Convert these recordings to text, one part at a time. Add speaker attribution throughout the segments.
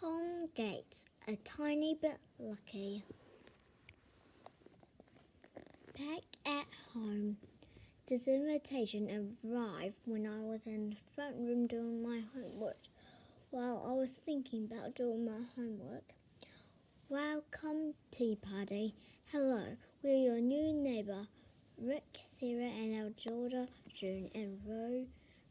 Speaker 1: Tom Gates, a tiny bit lucky. Back at home, this invitation arrived when I was in the front room doing my homework. While I was thinking about doing my homework, welcome tea party. Hello, we're your new neighbour, Rick, Sarah, and our daughter June and Roger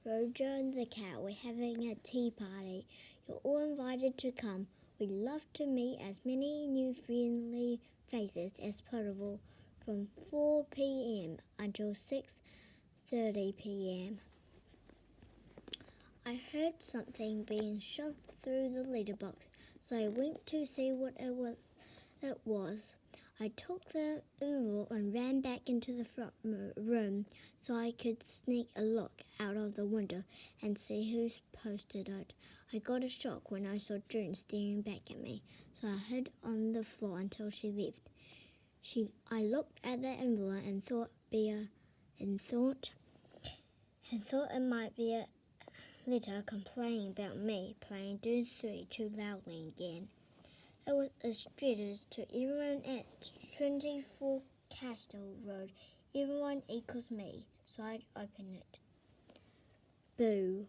Speaker 1: the cow. We're having a tea party. You're all invited to come. We'd love to meet as many new friendly faces as possible from 4 p.m. until 6:30 p.m. I heard something being shoved through the letterbox, so I went to see what it was. I took the envelope and ran back into the front room so I could sneak a look out of the window and see who's posted it. I got a shock when I saw June staring back at me, so I hid on the floor until she left. I looked at the envelope and thought it might be a letter complaining about me playing Dune 3 too loudly again. It was addressed to everyone at 24 Castle Road. Everyone equals me, so I'd open it. Boo.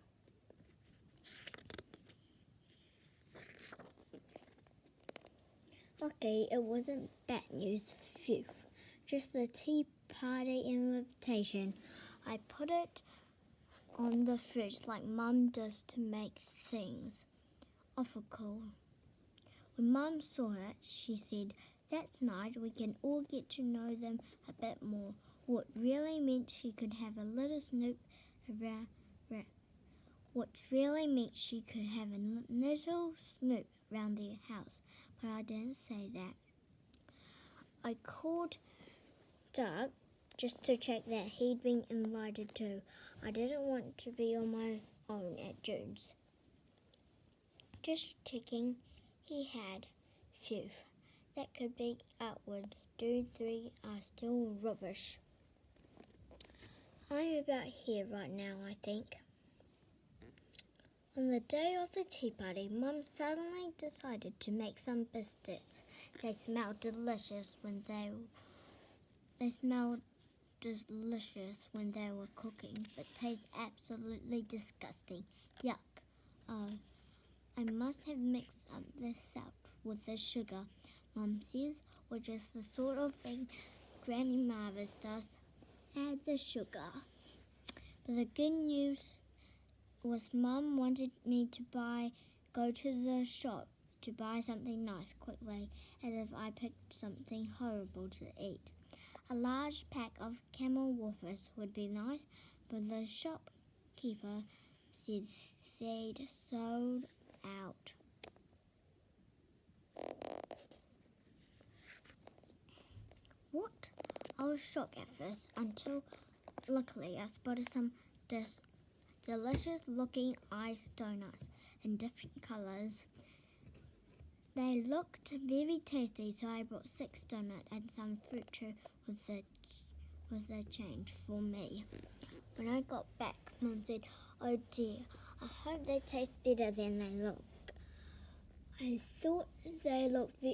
Speaker 1: Lucky it wasn't bad news. Phew. Just the tea party invitation. I put it on the fridge like Mum does to make things awful cool. When Mum saw it, she said, "That's nice, we can all get to know them a bit more." What really meant she could have a little snoop around their house, but I didn't say that. I called Doug just to check that he'd been invited too. I didn't want to be on my own at June's. Just checking, he had. Phew, that could be outward. Dune 3 are still rubbish. I'm about here right now, I think. On the day of the tea party, Mum suddenly decided to make some biscuits. They smelled delicious when they were cooking, but taste absolutely disgusting. Yuck. Oh, I must have mixed up the salt with the sugar, Mum says, which is the sort of thing Granny Marvis does. Add the sugar. But the good news was Mum wanted me to go to the shop to buy something nice quickly, as if I picked something horrible to eat. A large pack of Camel wafers would be nice, but the shopkeeper said they'd sold out. What? I was shocked at first until luckily I spotted some delicious looking iced donuts in different colours. They looked very tasty, so I bought 6 donuts and some fruit too with the change for me. When I got back, Mum said, "Oh dear, I hope they taste better than they look." I thought they looked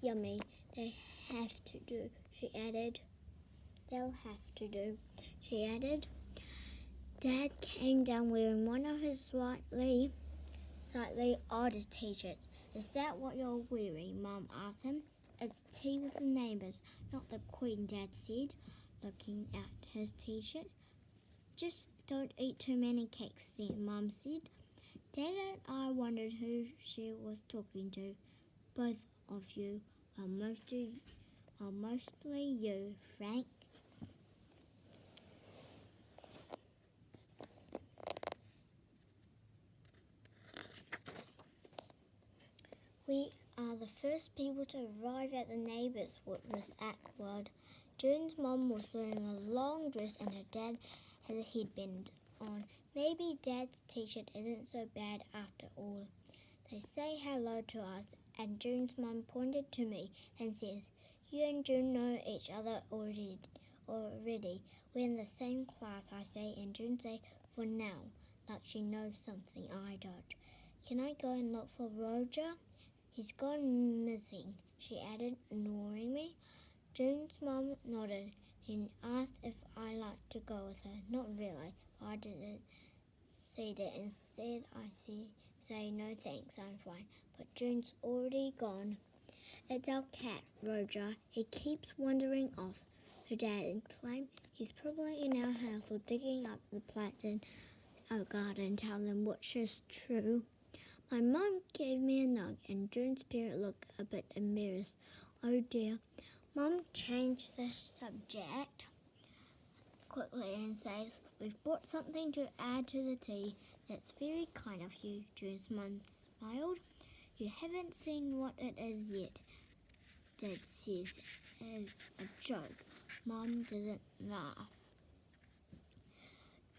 Speaker 1: yummy. They have to do, she added. They'll have to do, she added. Dad came down wearing one of his slightly odd t-shirts. "Is that what you're wearing?" Mum asked him. "It's tea with the neighbours, not the Queen," Dad said, looking at his t-shirt. "Just don't eat too many cakes then," Mum said. Dad and I wondered who she was talking to. "Both of you, or mostly you, Frank." We are the first people to arrive at the neighbours' wood with Aquard. June's mum was wearing a long dress and her dad had a headband on. Maybe Dad's t-shirt isn't so bad after all. They say hello to us, and June's mum pointed to me and says, "You and June know each other already. We're in the same class," I say, and June say, "for now," like she knows something I don't. Can I go and look for Roger? He's gone missing, she added, ignoring me. June's mum nodded and asked if I liked to go with her. Not really, but I didn't say that. Instead, I say no thanks, I'm fine. But June's already gone. It's our cat, Roger. He keeps wandering off, her dad exclaimed. He's probably in our house or digging up the plants in our garden, tell them which is true. My mum gave me a nug and June's parent looked a bit embarrassed. Oh dear. Mum changed the subject quickly and says, we've brought something to add to the tea. That's very kind of you, June's mum smiled. You haven't seen what it is yet, Dad says as a joke. Mum didn't laugh.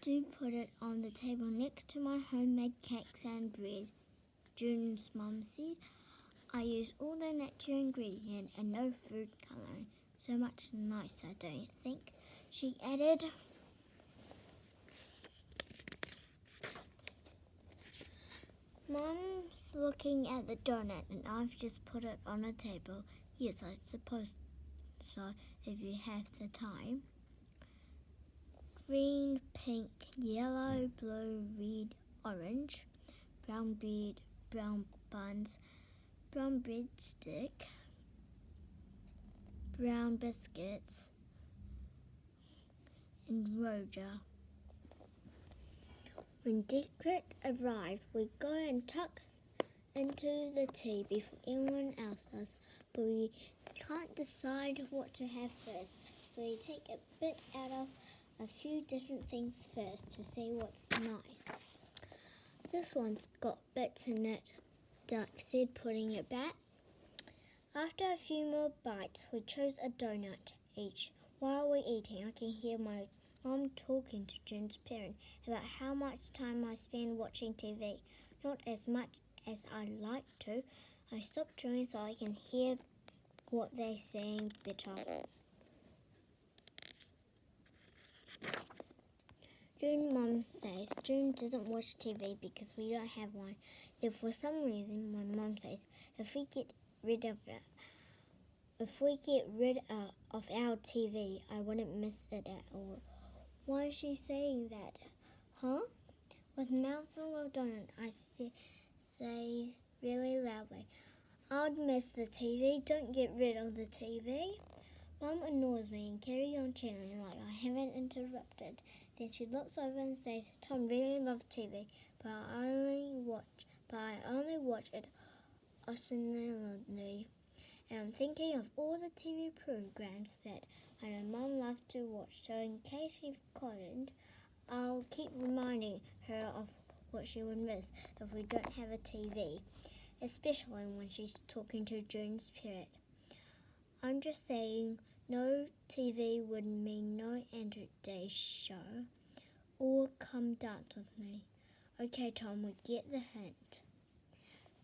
Speaker 1: Do put it on the table next to my homemade cakes and bread, June's mum said. I use all the natural ingredients and no food colouring. So much nicer, don't you think? She added. Mum's looking at the donut and I've just put it on a table. Yes, I suppose so, if you have the time. Green, pink, yellow, blue, red, orange, brown bread, brown buns, brown breadstick, brown biscuits, and Roger. When Decret arrived, we go and tuck into the tea before anyone else does, but we can't decide what to have first, so we take a bit out of a few different things first to see what's nice. This one's got bits in it, Duck said, putting it back. After a few more bites, we chose a donut each. While we're eating, I can hear my mum talking to June's parent about how much time I spend watching TV. Not as much as I'd like to. I stopped chewing so I can hear what they're saying better. June's mum says June doesn't watch TV because we don't have one. If for some reason, my mum says, if we get rid of our TV, I wouldn't miss it at all. Why is she saying that? Huh? With mouth full of donut, I say really loudly, I'd miss the TV. Don't get rid of the TV. Mum ignores me and carries on chewing like I haven't interrupted. Then she looks over and says, Tom really loves TV, but I only watch it occasionally. And I'm thinking of all the TV programs that I know Mum loves to watch, so in case she couldn't, I'll keep reminding her of what she would miss if we don't have a TV, especially when she's talking to June's parent. I'm just saying no TV would mean no Andrew Day show or come dance with me. Okay, Tom, we get the hint.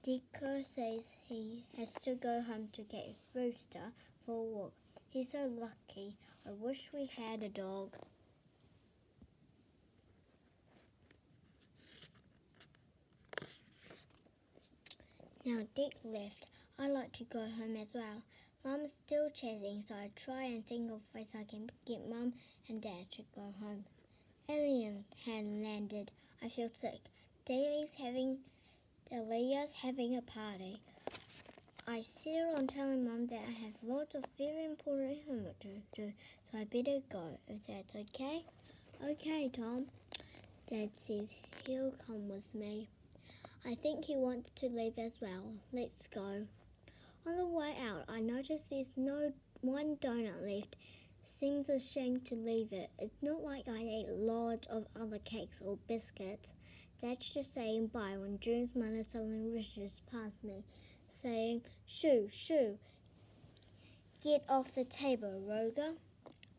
Speaker 1: Dico says he has to go home to get Rooster for a walk. He's so lucky. I wish we had a dog. Now Dick left. I like to go home as well. Mum's still chatting, so I try and think of ways I can get Mum and Dad to go home. Alien had landed. I feel sick. Dahlia's having a party. I settled on telling Mum that I have lots of very important homework to do, so I better go, if that's okay. Okay, Tom. Dad says he'll come with me. I think he wants to leave as well. Let's go. On the way out, I noticed there's no one donut left. Seems a shame to leave it. It's not like I ate loads of other cakes or biscuits. Dad's just saying bye when June's mother suddenly rushes past me, saying, Shoo, shoo, get off the table, Roger.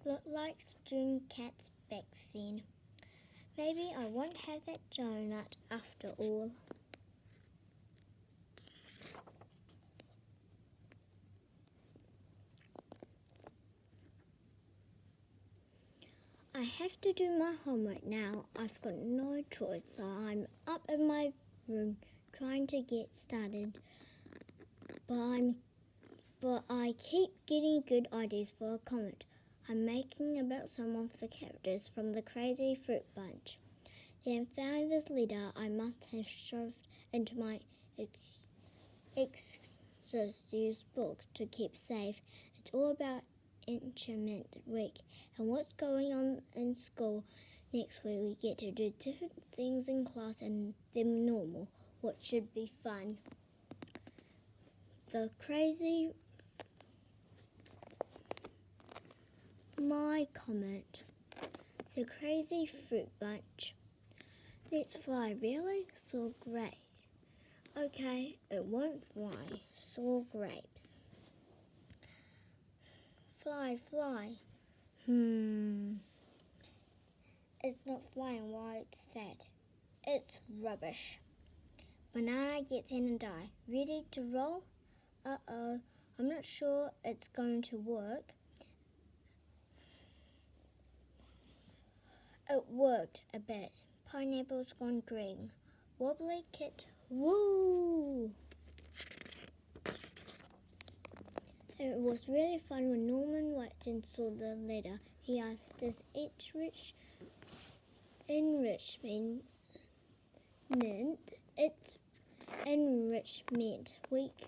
Speaker 1: Looked like June Cat's back then. Maybe I won't have that donut after all. I have to do my homework now. I've got no choice, so I'm up in my room trying to get started, but I keep getting good ideas for a comment. I'm making about someone for characters from the Crazy Fruit Bunch. Then found this letter I must have shoved into my exercise books to keep safe. It's all about Enchantment Week and what's going on in school. Next week we get to do different things in class and than normal, what should be fun. My comment. The Crazy Fruit Bunch. Let's fly, really? So great. Okay, it won't fly. Sour grapes. Fly, fly. It's not flying. Why it's that? It's rubbish. Banana gets in and die. Ready to roll? Uh-oh. I'm not sure it's going to work. It worked a bit. Pineapple's gone green. Wobbly kit. Woo! It was really fun when Norman Watson saw the letter. He asked, does enrichment week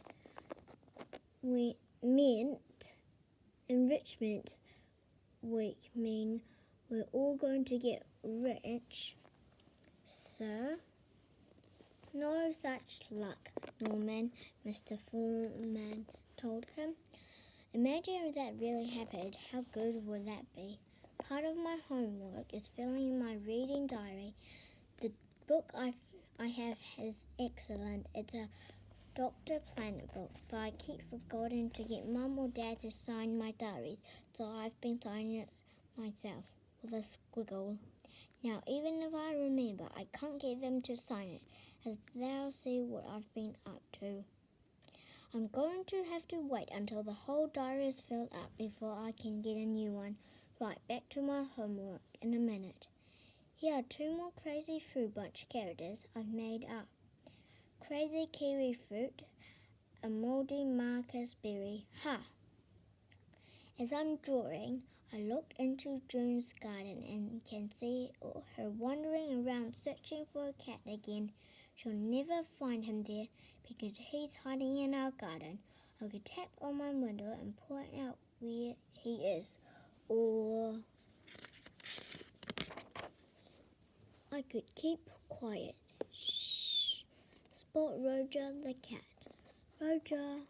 Speaker 1: mean we're all going to get rich, sir? No such luck, Norman, Mr. Foreman told him. Imagine if that really happened. How good would that be? Part of my homework is filling in my reading diary. The book I have is excellent. It's a Dr. Planet book, but I keep forgetting to get Mum or Dad to sign my diary, so I've been signing it myself with a squiggle. Now, even if I remember, I can't get them to sign it, as they'll see what I've been up to. I'm going to have to wait until the whole diary is filled up before I can get a new one. Right, back to my homework in a minute. Here are 2 more Crazy Fruit Bunch characters I've made up. Crazy Kiwi Fruit, a moldy Marcus Berry. Ha! As I'm drawing, I look into June's garden and can see her wandering around searching for a cat again. She'll never find him there because he's hiding in our garden. I could tap on my window and point out where he is. Or I could keep quiet. Shh. Spot Roger the cat. Roger,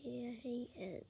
Speaker 1: here he is.